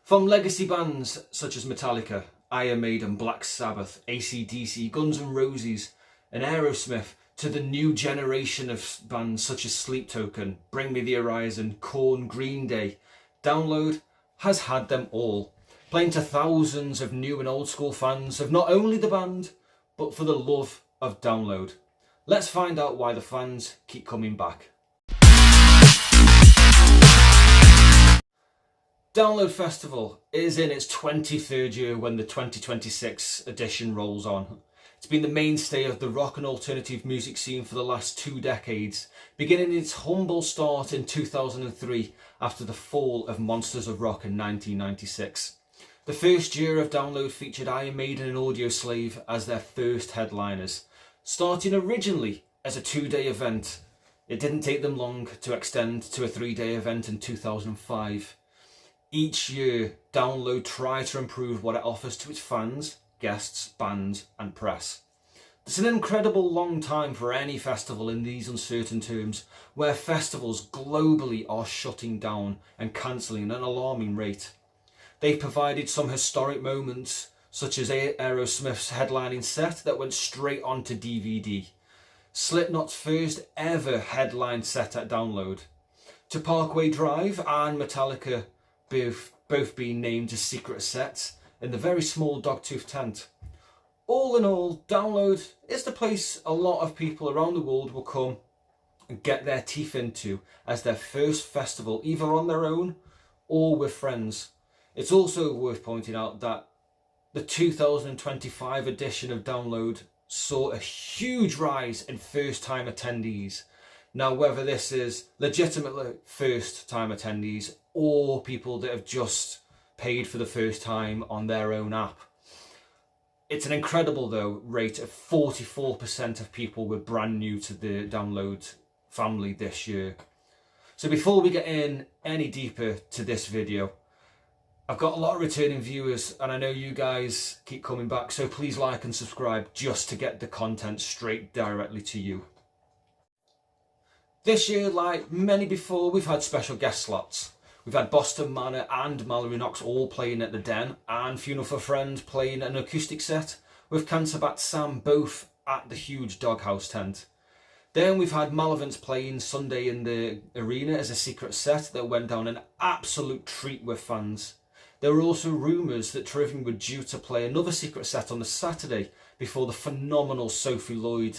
From legacy bands such as Metallica, Iron Maiden, Black Sabbath, AC/DC, Guns N' Roses and Aerosmith, to the new generation of bands such as Sleep Token, Bring Me the Horizon, Korn, Green Day, Download has had them all, playing to thousands of new and old school fans of not only the band, but for the love of Download. Let's find out why the fans keep coming back. Download Festival is in its 23rd year when the 2026 edition rolls on. It's been the mainstay of the rock and alternative music scene for the last 2 decades, beginning its humble start in 2003 after the fall of Monsters of Rock in 1996. The first year of Download featured Iron Maiden and Audioslave as their first headliners. Starting originally as a 2-day event, it didn't take them long to extend to a 3-day event in 2005. Each year, Download tries to improve what it offers to its fans, guests, bands and press. It's an incredible long time for any festival in these uncertain terms, where festivals globally are shutting down and cancelling at an alarming rate. They've provided some historic moments, such as Aerosmith's headlining set that went straight onto DVD, Slipknot's first ever headline set at Download, to Parkway Drive and Metallica both being named as secret sets in the very small Dogtooth tent. All in all, Download is the place a lot of people around the world will come and get their teeth into as their first festival, either on their own or with friends. It's also worth pointing out that the 2025 edition of Download saw a huge rise in first-time attendees. Now, whether this is legitimately first-time attendees or people that have just paid for the first time on their own app, it's an incredible, though, rate of 44% of people were brand new to the Download family this year. So before we get in any deeper to this video, I've got a lot of returning viewers and I know you guys keep coming back, so please like and subscribe just to get the content straight directly to you. This year, like many before, we've had special guest slots. We've had Boston Manor and Mallory Knox all playing at the Den, and Funeral for a Friend playing an acoustic set, with Cancer Bat Sam both at the huge Doghouse tent. Then we've had Malevolence playing Sunday in the arena as a secret set that went down an absolute treat with fans. There were also rumours that Trivium were due to play another secret set on the Saturday before the phenomenal Sophie Lloyd.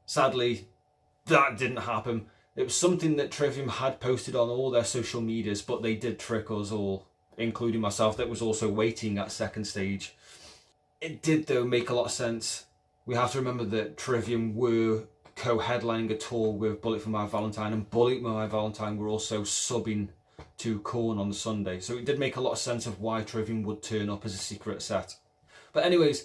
Sadly, that didn't happen. It was something that Trivium had posted on all their social medias, but they did trick us all, including myself, that was also waiting at second stage. It did, though, make a lot of sense. We have to remember that Trivium were co-headlining a tour with Bullet for My Valentine, and Bullet for My Valentine were also subbing to Korn on the Sunday. So it did make a lot of sense of why Trivium would turn up as a secret set. But anyways,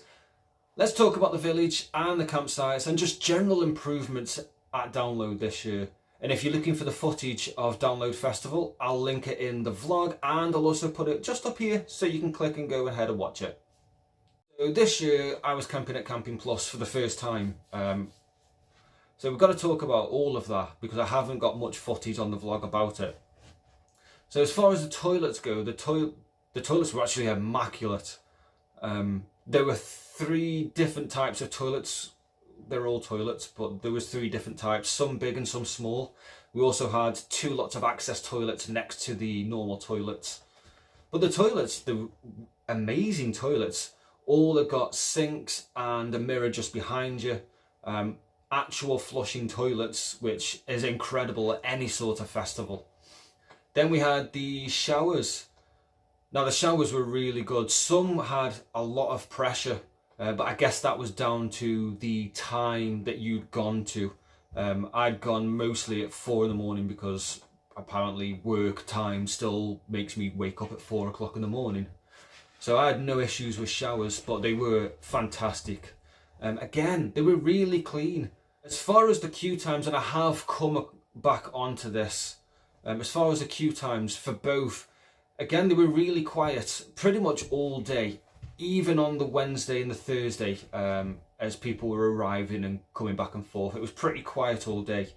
let's talk about the village and the campsites and just general improvements at Download this year. And if you're looking for the footage of Download Festival, I'll link it in the vlog and I'll also put it just up here so you can click and go ahead and watch it. So this year I was camping at Camping Plus for the first time. So we've got to talk about all of that because I haven't got much footage on the vlog about it. So as far as the toilets go, the toilets were actually immaculate. There were 3 different types of toilets. They're all toilets, but there was 3 different types, some big and some small. We also had 2 lots of access toilets next to the normal toilets. But the toilets, the amazing toilets, all have got sinks and a mirror just behind you. Actual flushing toilets, which is incredible at any sort of festival. Then we had the showers. Now the showers were really good. Some had a lot of pressure, but I guess that was down to the time that you'd gone to. I'd gone mostly at 4 in the morning because apparently work time still makes me wake up at 4 o'clock in the morning. So I had no issues with showers, but they were fantastic. Again, they were really clean. As far as the queue times, and I have come back onto this, as far as the queue times for both, again, they were really quiet pretty much all day, even on the Wednesday and the Thursday, as people were arriving and coming back and forth. It was pretty quiet all day.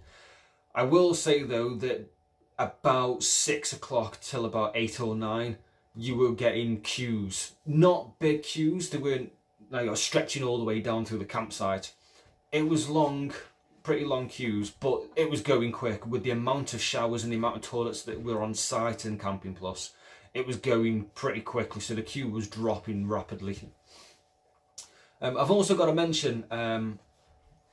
I will say though that about 6 o'clock till about 8 or 9, you were getting queues. Not big queues, they weren't like stretching all the way down through the campsite. It was long, pretty long queues, but it was going quick with the amount of showers and the amount of toilets that were on site in Camping Plus. It was going pretty quickly, so the queue was dropping rapidly. I've also got to mention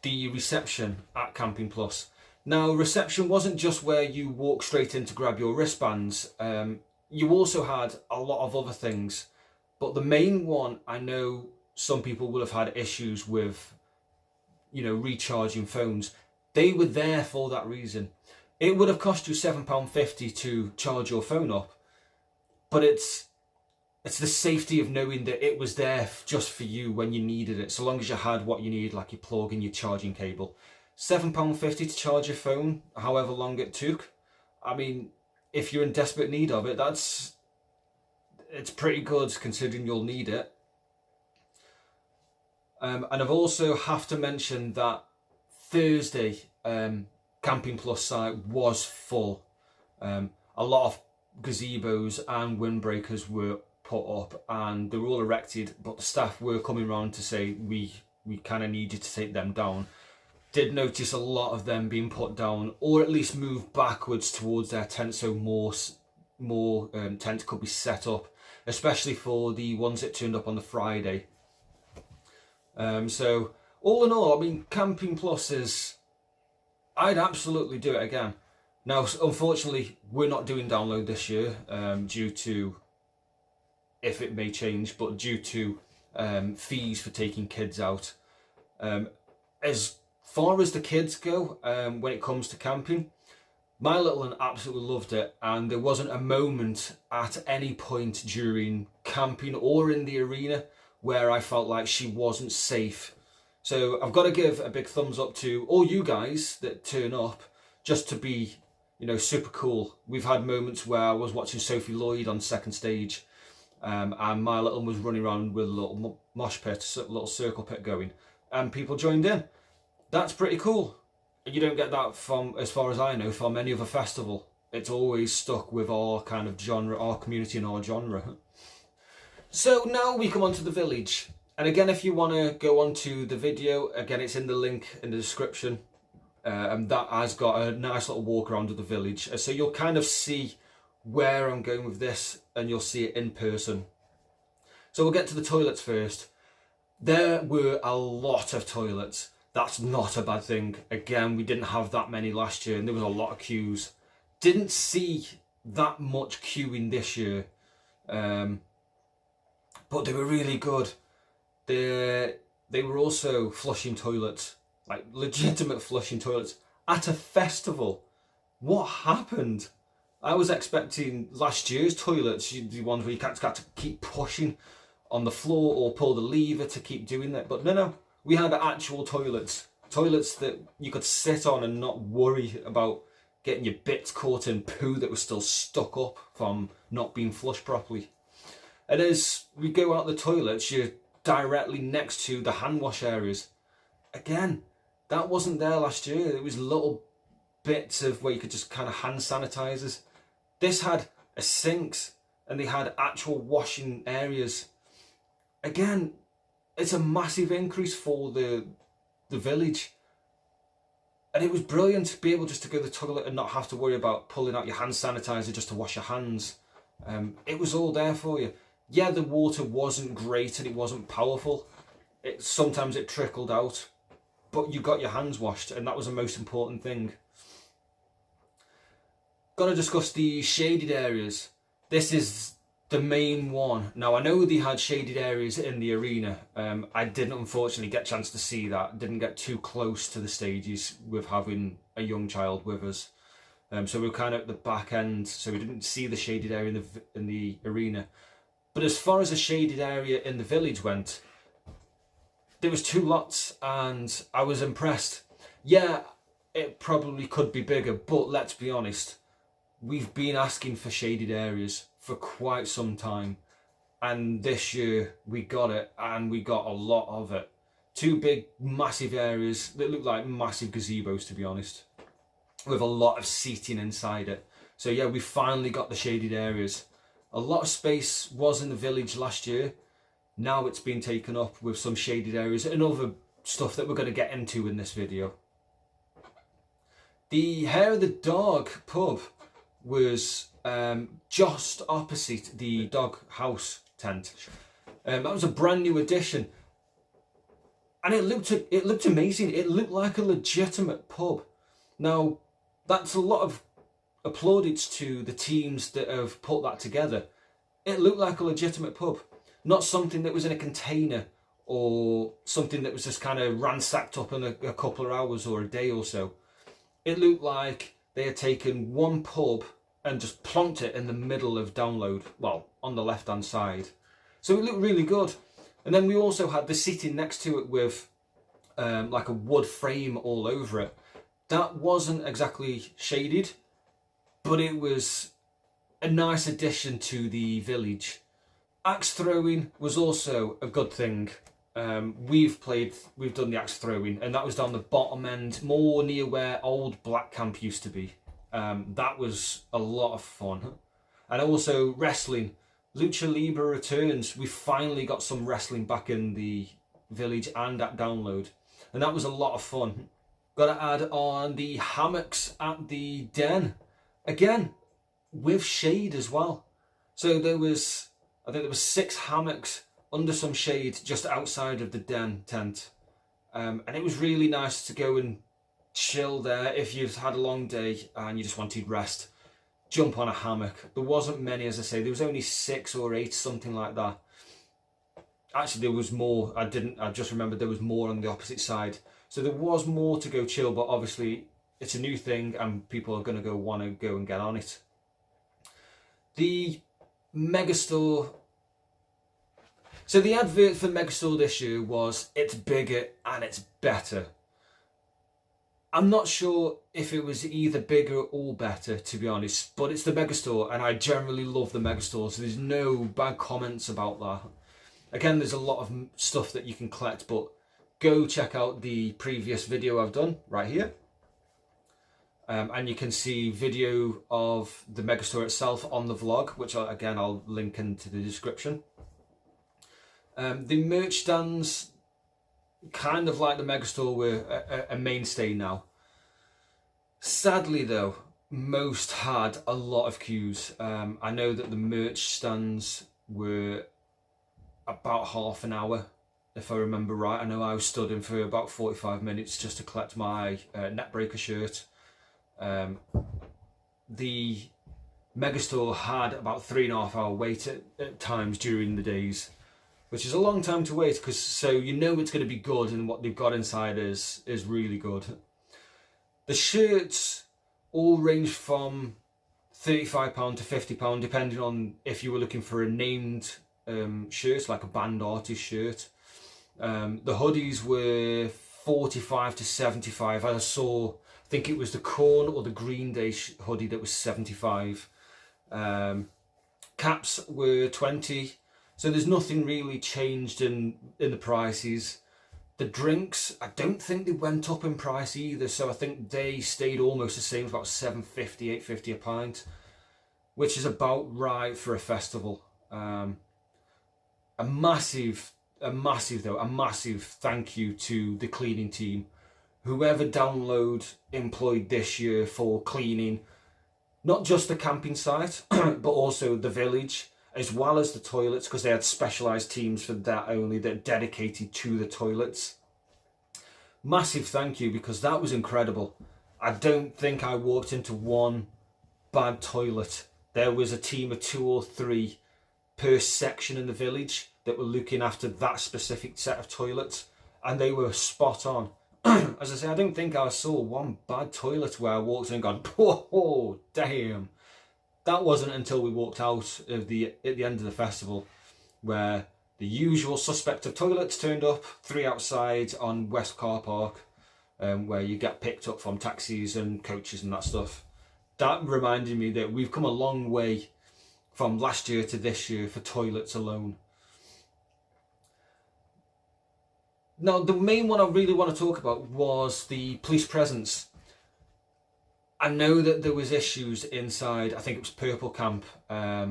the reception at Camping Plus. Now, reception wasn't just where you walk straight in to grab your wristbands. You also had a lot of other things, but the main one, I know some people will have had issues with, recharging phones. They were there for that reason. It would have cost you £7.50 to charge your phone up, but it's the safety of knowing that it was there just for you when you needed it, so long as you had what you need, like your plug and your charging cable. £7.50 to charge your phone, however long it took. I mean, if you're in desperate need of it, it's pretty good considering you'll need it. And I've also have to mention that Thursday, Camping Plus site was full. A lot of gazebos and windbreakers were put up and they were all erected, but the staff were coming around to say we kind of need you to take them down. Did notice a lot of them being put down, or at least moved backwards towards their tent, so more tents could be set up, especially for the ones that turned up on the Friday. So all in all, I mean, Camping Plus I'd absolutely do it again. Now, unfortunately, we're not doing download this year due to, if it may change, but due to fees for taking kids out. As far as the kids go, when it comes to camping, my little one absolutely loved it, and there wasn't a moment at any point during camping or in the arena where I felt like she wasn't safe. So I've got to give a big thumbs up to all you guys that turn up just to be, super cool. We've had moments where I was watching Sophie Lloyd on second stage, and my little one was running around with a little mosh pit, a little circle pit going, and people joined in. That's pretty cool. You don't get that from, as far as I know, from any other festival. It's always stuck with our kind of genre, our community and our genre. So now we come on to the village. And again, if you want to go on to the video, again, it's in the link in the description. And that has got a nice little walk around of the village. So you'll kind of see where I'm going with this, and you'll see it in person. So we'll get to the toilets first. There were a lot of toilets. That's not a bad thing. Again, we didn't have that many last year, and there was a lot of queues. Didn't see that much queuing this year, but they were really good. They were also flushing toilets, like legitimate flushing toilets at a festival. What happened? I was expecting last year's toilets, the ones where you got to keep pushing on the floor or pull the lever to keep doing that, but no. We had actual toilets that you could sit on and not worry about getting your bits caught in poo that was still stuck up from not being flushed properly. And as we go out the toilets, you're directly next to the hand wash areas. Again, that wasn't there last year. It was little bits of where you could just kind of hand sanitizers. This had a sinks and they had actual washing areas. Again, it's a massive increase for the village, and it was brilliant to be able just to go to the toilet and not have to worry about pulling out your hand sanitizer just to wash your hands. It was all there for you. Yeah, the water wasn't great and it wasn't powerful. Sometimes it trickled out, but you got your hands washed, and that was the most important thing. Got to discuss the shaded areas. This is the main one. Now, I know they had shaded areas in the arena. I didn't unfortunately get a chance to see that. Didn't get too close to the stages with having a young child with us. So we were kind of at the back end, so we didn't see the shaded area in the arena. But as far as the shaded area in the village went, there was 2 lots, and I was impressed. Yeah, it probably could be bigger, but let's be honest, we've been asking for shaded areas for quite some time, and this year we got it, and we got a lot of it. 2 big massive areas that look like massive gazebos, to be honest, with a lot of seating inside it. So yeah, we finally got the shaded areas. A lot of space was in the village last year. Now it's been taken up with some shaded areas and other stuff that we're going to get into in this video. The Hair of the Dog pub was just opposite the dog house tent. That was a brand new addition, and it looked amazing. It looked like a legitimate pub. Now, that's a lot of applaudits to the teams that have put that together. It looked like a legitimate pub, not something that was in a container or something that was just kind of ransacked up in a couple of hours or a day or so. It looked like they had taken one pub and just plonked it in the middle of Download, well, on the left hand side. So it looked really good. And then we also had the seating next to it with like a wood frame all over it. That wasn't exactly shaded, but it was a nice addition to the village. Axe throwing was also a good thing. We've done the axe throwing, and that was down the bottom end, more near where old Black Camp used to be. That was a lot of fun. And also wrestling. Lucha Libre returns. We finally got some wrestling back in the village and at Download, and that was a lot of fun. Got to add on the hammocks at the den, again with shade as well. So I think there was 6 hammocks under some shade just outside of the den tent, and it was really nice to go and chill there if you've had a long day and you just wanted rest. Jump on a hammock. There wasn't many, as I say. There was only 6 or 8, something like that. Actually, there was more. I just remembered there was more on the opposite side. So there was more to go chill, but obviously it's a new thing and people are going to want to go and get on it. The Megastore. So the advert for Megastore this year was, it's bigger and it's better. I'm not sure if it was either bigger or better, to be honest, but it's the Megastore, and I generally love the Megastore, so there's no bad comments about that. Again, there's a lot of stuff that you can collect, but go check out the previous video I've done right here. And you can see video of the Megastore itself on the vlog, which again I'll link into the description. The merch stands, kind of like the Megastore, were a mainstay now. Sadly though, most had a lot of queues. I know that the merch stands were about half an hour, if I remember right. I know I was stood in for about 45 minutes just to collect my Netbreaker shirt. The Megastore had about 3.5 hour wait at times during the days, which is a long time to wait, because so you know it's going to be good, and what they've got inside is really good. The shirts all range from £35 to £50, depending on if you were looking for a named shirt, like a band artist shirt. The hoodies were 45 to 75. I saw, I think it was the Korn or the Green Day hoodie that was 75. Caps were 20. So there's nothing really changed in the prices. The drinks, I don't think they went up in price either, so I think they stayed almost the same, about £7.50, £8.50 a pint, which is about right for a festival. A massive thank you to the cleaning team. Whoever Download employed this year for cleaning, not just the camping site, but also the village, as well as the toilets, because they had specialised teams for that only, that dedicated to the toilets. Massive thank you, because that was incredible. I don't think I walked into one bad toilet. There was a team of 2 or 3 per section in the village that were looking after that specific set of toilets, and they were spot on. As I say, I don't think I saw one bad toilet where I walked in and gone, oh, damn. That wasn't until we walked out at the end of the festival, where the usual suspect of toilets turned up, 3 outside on West Car Park, where you get picked up from taxis and coaches and that stuff. That reminded me that we've come a long way from last year to this year for toilets alone. Now, the main one I really want to talk about was the police presence. I know that there was issues inside, I think it was Purple Camp. I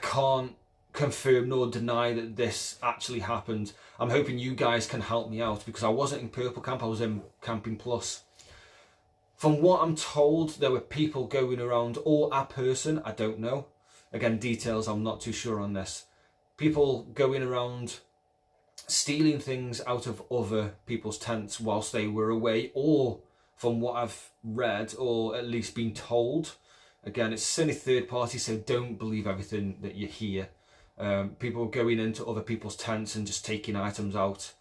can't confirm nor deny that this actually happened. I'm hoping you guys can help me out, because I wasn't in Purple Camp, I was in Camping Plus. From what I'm told, there were people going around, or a person, I don't know. Again, details, I'm not too sure on this. People going around stealing things out of other people's tents whilst they were away, or from what I've read, or at least been told. Again, it's only third party, so don't believe everything that you hear. People going into other people's tents and just taking items out.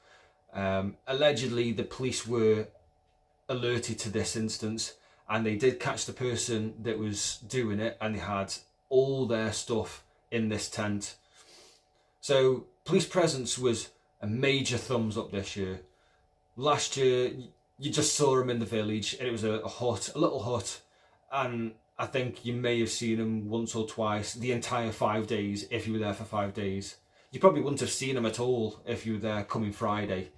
Allegedly, the police were alerted to this instance, and they did catch the person that was doing it, and they had all their stuff in this tent. So police presence was a major thumbs up this year. Last year you just saw them in the village, and it was a little hut, and I think you may have seen them once or twice the entire 5 days if you were there for 5 days. You probably wouldn't have seen them at all if you were there coming Friday.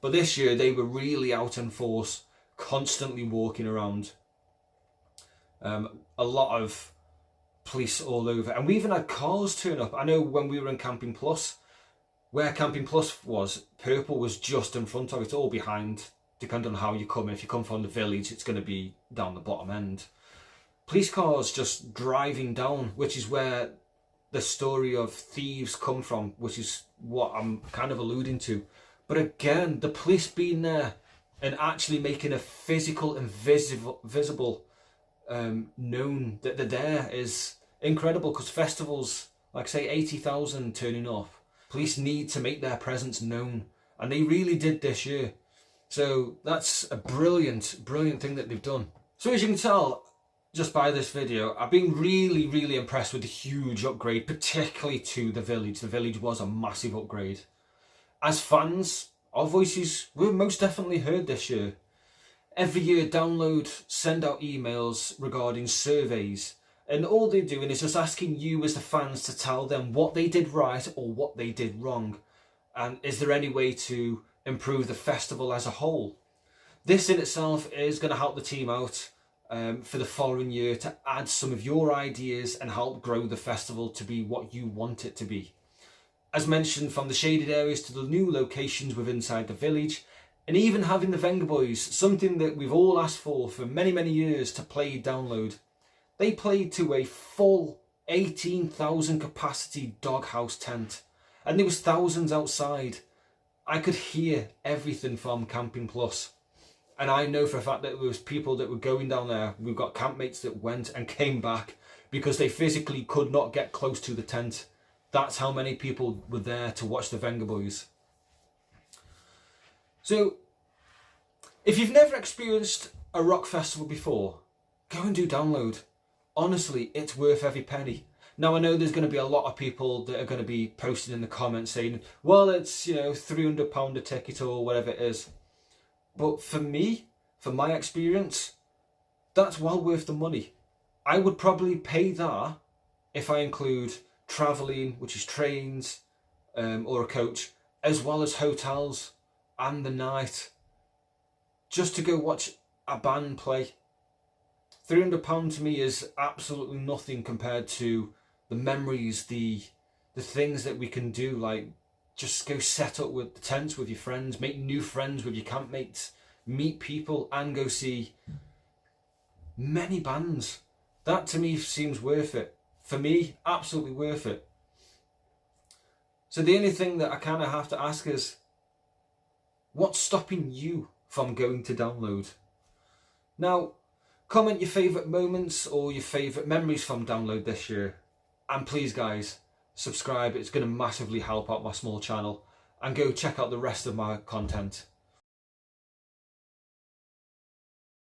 But this year they were really out in force, constantly walking around. A lot of police all over, and we even had cars turn up. I know when we were in Camping Plus, where Camping Plus was, Purple was just in front of it, all behind, depending on how you come. If you come from the village, it's going to be down the bottom end. Police cars just driving down, which is where the story of thieves come from, which is what I'm kind of alluding to. But again, the police being there and actually making a physical and visible known that they're there is incredible, because festivals, like say 80,000 turning up, police need to make their presence known, and they really did this year. So that's a brilliant thing that they've done. So as you can tell just by this video, I've been really impressed with the huge upgrade, particularly to the village. The village was a massive upgrade. As fans, our voices were most definitely heard this year. Every year, Download send out emails regarding surveys, and all they're doing is just asking you as the fans to tell them what they did right or what they did wrong, and is there any way to improve the festival as a whole. This in itself is going to help the team out for the following year, to add some of your ideas and help grow the festival to be what you want it to be. As mentioned, from the shaded areas to the new locations within inside the village, and even having the Vengaboys, something that we've all asked for many years, to play Download. They played to a full 18,000 capacity doghouse tent, and there was thousands outside. I could hear everything from Camping Plus, and I know for a fact that there was people that were going down there. We've got campmates that went and came back because they physically could not get close to the tent. That's how many people were there to watch the Vengaboys. So, if you've never experienced a rock festival before, go and do Download. Honestly, it's worth every penny. Now, I know there's going to be a lot of people that are going to be posting in the comments saying, well, it's, £300 a ticket or whatever it is. But for me, from my experience, that's well worth the money. I would probably pay that if I include travelling, which is trains or a coach, as well as hotels and the night, just to go watch a band play. £300 to me is absolutely nothing compared to the memories, the things that we can do, like just go set up with the tents with your friends, make new friends with your campmates, meet people, and go see many bands. That to me seems worth it. For me, absolutely worth it. So the only thing that I kind of have to ask is, what's stopping you from going to Download? Now, comment your favourite moments or your favourite memories from Download this year. And please guys, subscribe. It's going to massively help out my small channel. And go check out the rest of my content.